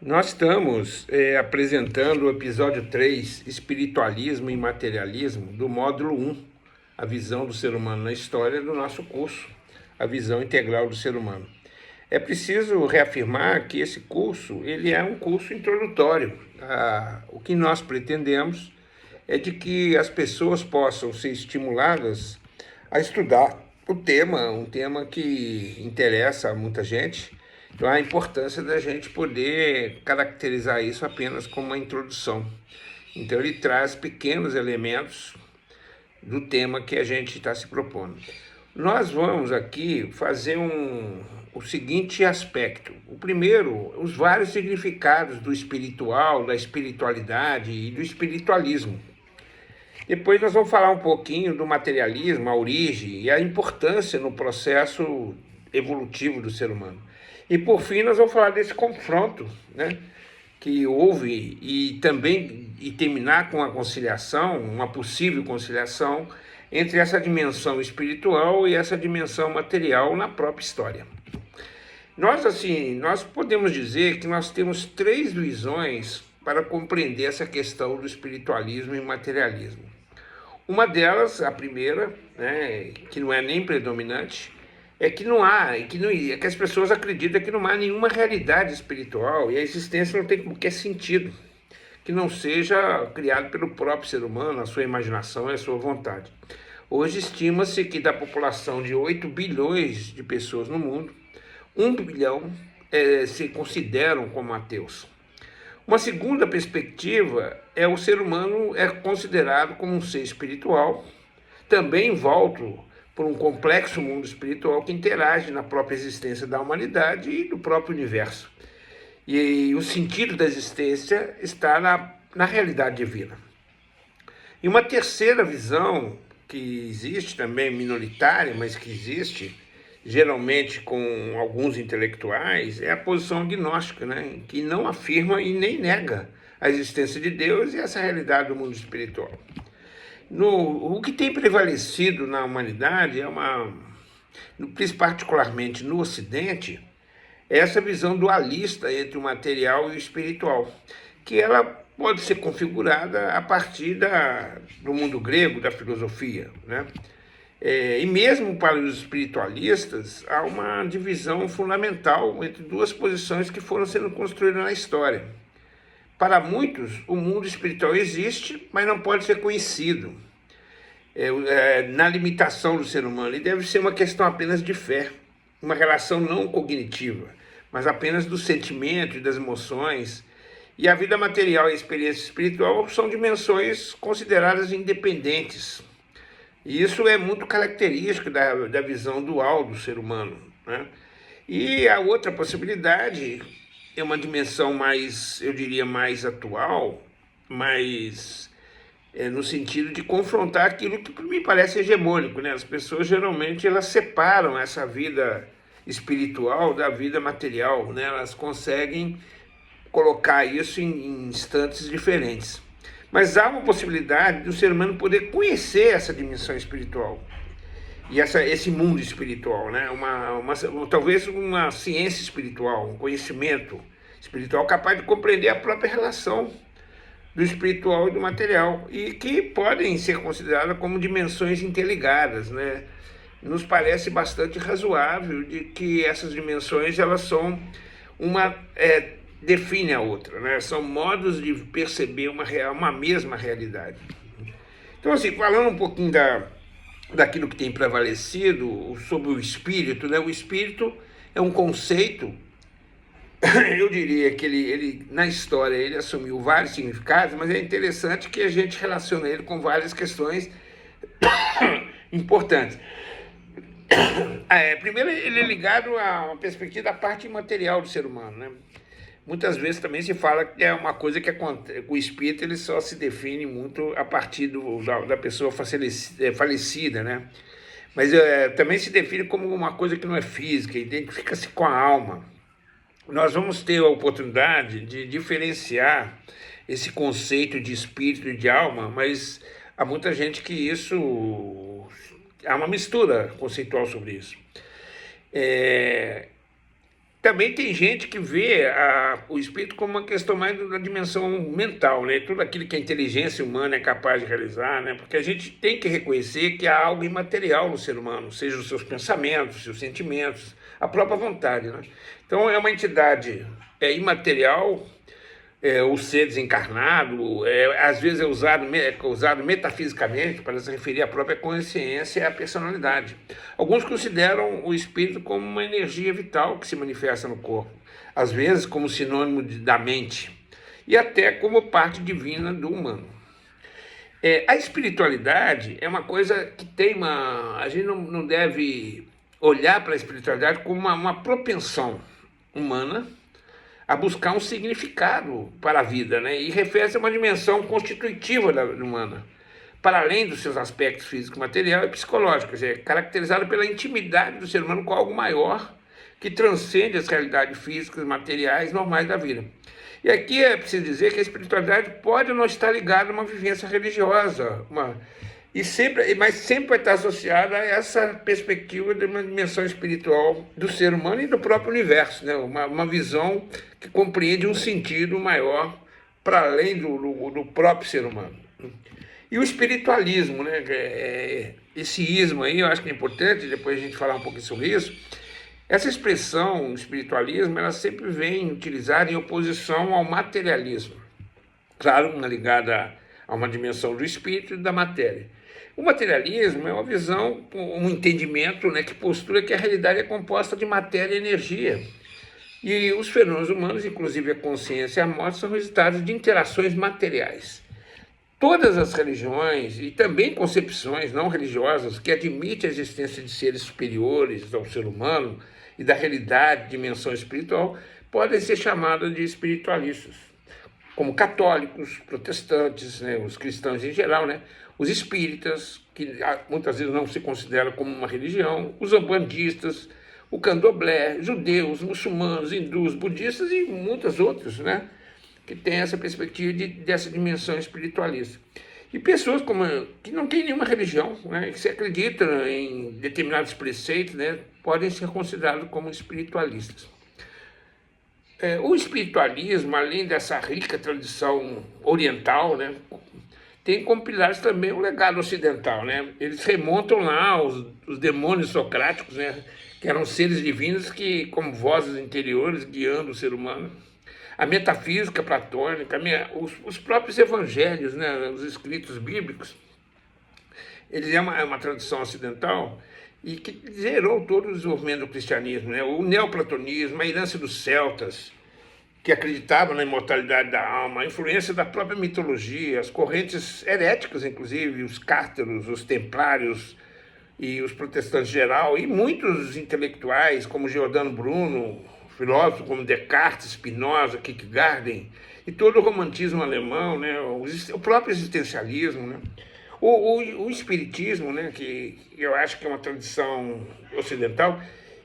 Nós estamos apresentando o episódio 3, Espiritualismo e Materialismo, do módulo 1, a visão do ser humano na história, do nosso curso, a visão integral do ser humano. É preciso reafirmar que esse curso ele é um curso introdutório. O que nós pretendemos é de que as pessoas possam ser estimuladas a estudar o tema, um tema que interessa a muita gente. Então, a importância da gente poder caracterizar isso apenas como uma introdução. Então, ele traz pequenos elementos do tema que a gente está se propondo. Nós vamos aqui fazer o seguinte aspecto. O primeiro, os vários significados do espiritual, da espiritualidade e do espiritualismo. Depois nós vamos falar um pouquinho do materialismo, a origem e a importância no processo evolutivo do ser humano. E por fim nós vamos falar desse confronto, né, que houve e terminar com a conciliação, uma possível conciliação entre essa dimensão espiritual e essa dimensão material na própria história. Nós podemos dizer que nós temos três visões para compreender essa questão do espiritualismo e materialismo. Uma delas, a primeira, né, que não é nem predominante, é que não há, é que as pessoas acreditam que não há nenhuma realidade espiritual e a existência não tem qualquer sentido que não seja criado pelo próprio ser humano, a sua imaginação e a sua vontade. Hoje estima-se que da população de 8 bilhões de pessoas no mundo, 1 bilhão se consideram como ateus. Uma segunda perspectiva é o ser humano é considerado como um ser espiritual, também envolto por um complexo mundo espiritual que interage na própria existência da humanidade e do próprio universo. E o sentido da existência está na realidade divina. E uma terceira visão que existe também, minoritária, mas que existe, geralmente com alguns intelectuais, é a posição agnóstica, né? Que não afirma e nem nega a existência de Deus e essa realidade do mundo espiritual. O que tem prevalecido na humanidade particularmente no Ocidente, é essa visão dualista entre o material e o espiritual, que ela pode ser configurada a partir do mundo grego, da filosofia, né? E mesmo para os espiritualistas, há uma divisão fundamental entre duas posições que foram sendo construídas na história. Para muitos, o mundo espiritual existe, mas não pode ser conhecido na limitação do ser humano. E deve ser uma questão apenas de fé, uma relação não cognitiva, mas apenas do sentimento e das emoções. E a vida material e a experiência espiritual são dimensões consideradas independentes. E isso é muito característico da visão dual do ser humano, né? E a outra possibilidade é uma dimensão mais, eu diria, mais atual, mais no sentido de confrontar aquilo que me parece hegemônico, né? As pessoas geralmente elas separam essa vida espiritual da vida material, né? Elas conseguem colocar isso em instantes diferentes. Mas há uma possibilidade do ser humano poder conhecer essa dimensão espiritual e esse mundo espiritual, né? Talvez uma ciência espiritual, um conhecimento espiritual capaz de compreender a própria relação do espiritual e do material e que podem ser consideradas como dimensões interligadas, né? Nos parece bastante razoável de que essas dimensões elas são define a outra, né? São modos de perceber uma mesma realidade. Então, assim, falando um pouquinho daquilo que tem prevalecido sobre o espírito, né? O espírito é um conceito, eu diria que ele na história ele assumiu vários significados, mas é interessante que a gente relaciona ele com várias questões importantes. Primeiro, ele é ligado a uma perspectiva da parte imaterial do ser humano, né? Muitas vezes também se fala que é uma coisa que o espírito ele só se define muito a partir da pessoa falecida, né? Mas também se define como uma coisa que não é física, identifica-se com a alma. Nós vamos ter a oportunidade de diferenciar esse conceito de espírito e de alma, mas há muita gente que há uma mistura conceitual sobre isso. também tem gente que vê o espírito como uma questão mais da dimensão mental, né? Tudo aquilo que a inteligência humana é capaz de realizar, né? Porque a gente tem que reconhecer que há algo imaterial no ser humano, seja os seus pensamentos, os seus sentimentos, a própria vontade, né? Então é uma entidade imaterial, o ser desencarnado, às vezes é usado metafisicamente para se referir à própria consciência e à personalidade. Alguns consideram o espírito como uma energia vital que se manifesta no corpo, às vezes como sinônimo da mente, e até como parte divina do humano. A espiritualidade é uma coisa que a gente não deve olhar para a espiritualidade como uma propensão humana a buscar um significado para a vida, né? E refere-se a uma dimensão constitutiva da humana, para além dos seus aspectos físico, material e psicológico, quer dizer, caracterizado pela intimidade do ser humano com algo maior que transcende as realidades físicas e materiais normais da vida. E aqui é preciso dizer que a espiritualidade pode não estar ligada a uma vivência religiosa, mas sempre vai estar associada a essa perspectiva de uma dimensão espiritual do ser humano e do próprio universo, né? Uma visão que compreende um sentido maior para além do próprio ser humano. E o espiritualismo, né? Esse ismo aí, eu acho que é importante, depois a gente falar um pouquinho sobre isso. Essa expressão, espiritualismo, ela sempre vem utilizada em oposição ao materialismo. Claro, uma ligada a uma dimensão do espírito e da matéria. O materialismo é uma visão, um entendimento, né, que postura que a realidade é composta de matéria e energia. E os fenômenos humanos, inclusive a consciência e a morte, são resultados de interações materiais. Todas as religiões e também concepções não religiosas que admitem a existência de seres superiores ao ser humano e da realidade, dimensão espiritual, podem ser chamadas de espiritualistas, como católicos, protestantes, né, os cristãos em geral, né, os espíritas, que muitas vezes não se consideram como uma religião, os umbandistas, o candomblé, judeus, muçulmanos, hindus, budistas e muitos outros, né, que têm essa perspectiva dessa dimensão espiritualista. E pessoas que não têm nenhuma religião, né, que se acreditam em determinados preceitos, né, podem ser considerados como espiritualistas. O espiritualismo, além dessa rica tradição oriental, né, tem como pilares também o legado ocidental, né? Eles remontam lá aos demônios socráticos, né, que eram seres divinos que, como vozes interiores, guiando o ser humano. A metafísica platônica, os próprios evangelhos, né, os escritos bíblicos, eles é uma tradição ocidental e que gerou todo o desenvolvimento do cristianismo, né? O neoplatonismo, a herança dos celtas, que acreditavam na imortalidade da alma, a influência da própria mitologia, as correntes heréticas, inclusive, os cátaros, os templários e os protestantes em geral, e muitos intelectuais, como Giordano Bruno, filósofos como Descartes, Spinoza, Kierkegaard, e todo o romantismo alemão, né, o próprio existencialismo, né, o espiritismo, né, que eu acho que é uma tradição ocidental,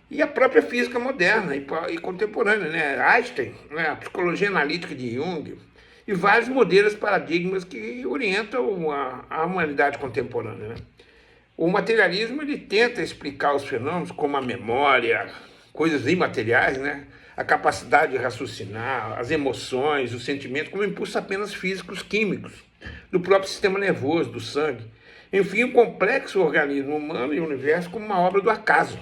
e a própria física moderna e contemporânea, né, Einstein, né, a psicologia analítica de Jung, e vários modelos, paradigmas que orientam a humanidade contemporânea, né. O materialismo ele tenta explicar os fenômenos como a memória, coisas imateriais, né? A capacidade de raciocinar, as emoções, os sentimentos, como impulsos apenas físicos, químicos, do próprio sistema nervoso, do sangue. Enfim, o complexo organismo humano e o universo como uma obra do acaso,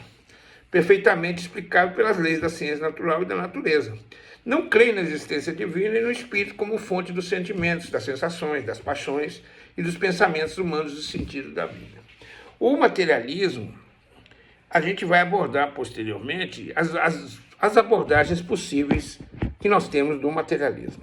perfeitamente explicado pelas leis da ciência natural e da natureza. Não creio na existência divina e no espírito como fonte dos sentimentos, das sensações, das paixões e dos pensamentos humanos do sentido da vida. O materialismo, a gente vai abordar posteriormente as abordagens possíveis que nós temos do materialismo.